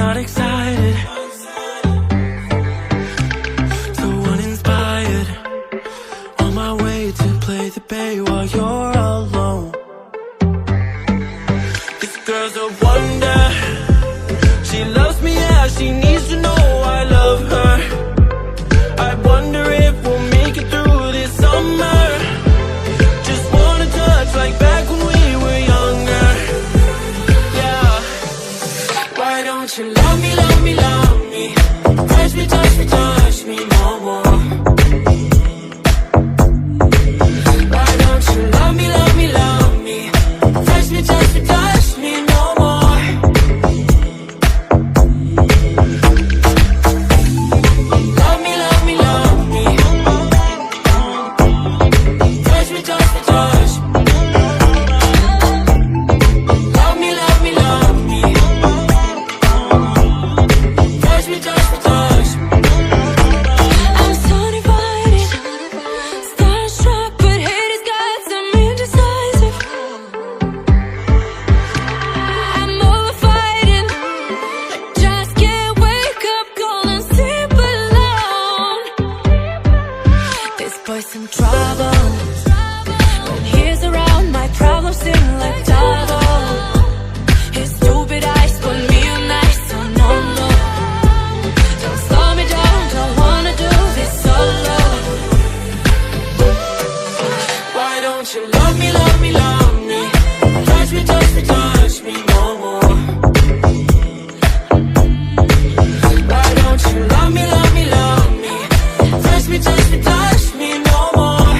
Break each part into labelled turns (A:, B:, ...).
A: not excited, so uninspired. On my way to play the bay while you're alone. This girl's a wonder. She loves me, yeah, she needs to know I love her. I wonder if we'll make it through this summer. Just wanna touch like back when we were younger. Yeah. Why don't you love me, love me, love me? Touch me, touch me, touch me no more. Why don't you love me, love me, love me? Touch me, touch me, touch me no more. Love me, love me, love me. Touch me, touch me, touch me. Love me, love me, love me. Touch me, touch me, touch me.
B: I'm so divided, starstruck, but haters got some indecisive. I'm over fighting, I just can't wake up cold and sleep alone. This boy's some trouble. When he's around, my problems seem like double. His stupid eyes put me on ice, so no, no. Don't slow me down, don't wanna do this solo.
A: Why don't you love me, love me, love me? Touch me, touch me, touch me no more. Why don't you love me, love me, love me? Touch me, touch me, touch me no more.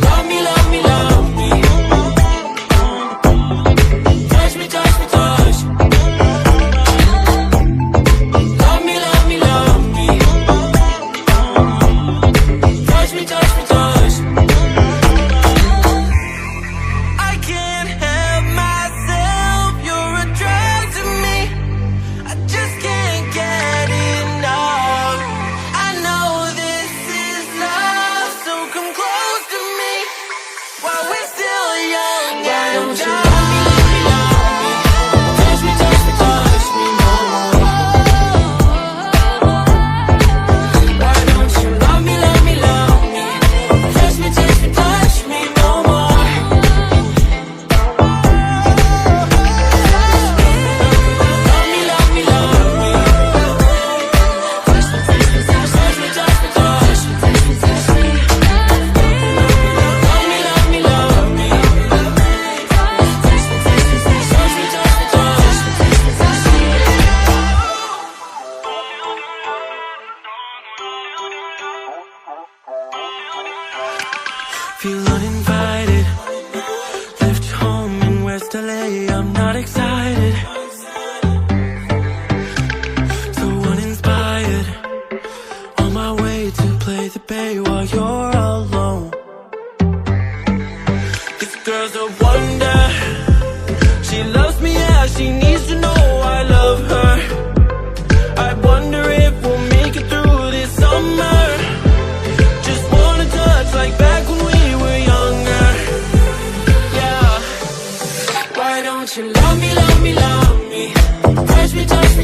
A: Love me, love me, love me. Touch me, touch me, touch me. Love me, love me, love me. Touch me, touch me, touch me. I can't help myself, you're a drug to me. I just can't get enough. I know this is love, so come close to me while we're still young. Why don't you love me, love me, love me? Touch me, touch me, touch me no more. Why don't you love me, love me, love me? Touch me, touch me, touch me no more. Love me, love me, love me. Touch me, touch me, touch me, touch me, touch me, touch me, touch me. Love me, love me, love me. Touch me, touch me, touch me, touch me, touch me, touch me, touch me, touch me. Feel uninvited. Left home in West LA. I'm not excited, so uninspired. On my way to play the bay while you're alone. This girl's a wonder. She loves me, yeah, she needs to know I love her. I wonder if we'll make it through this summer. Just wanna touch like back when we were younger. Yeah. Why don't you love me, love me, love me? Touch me, touch me,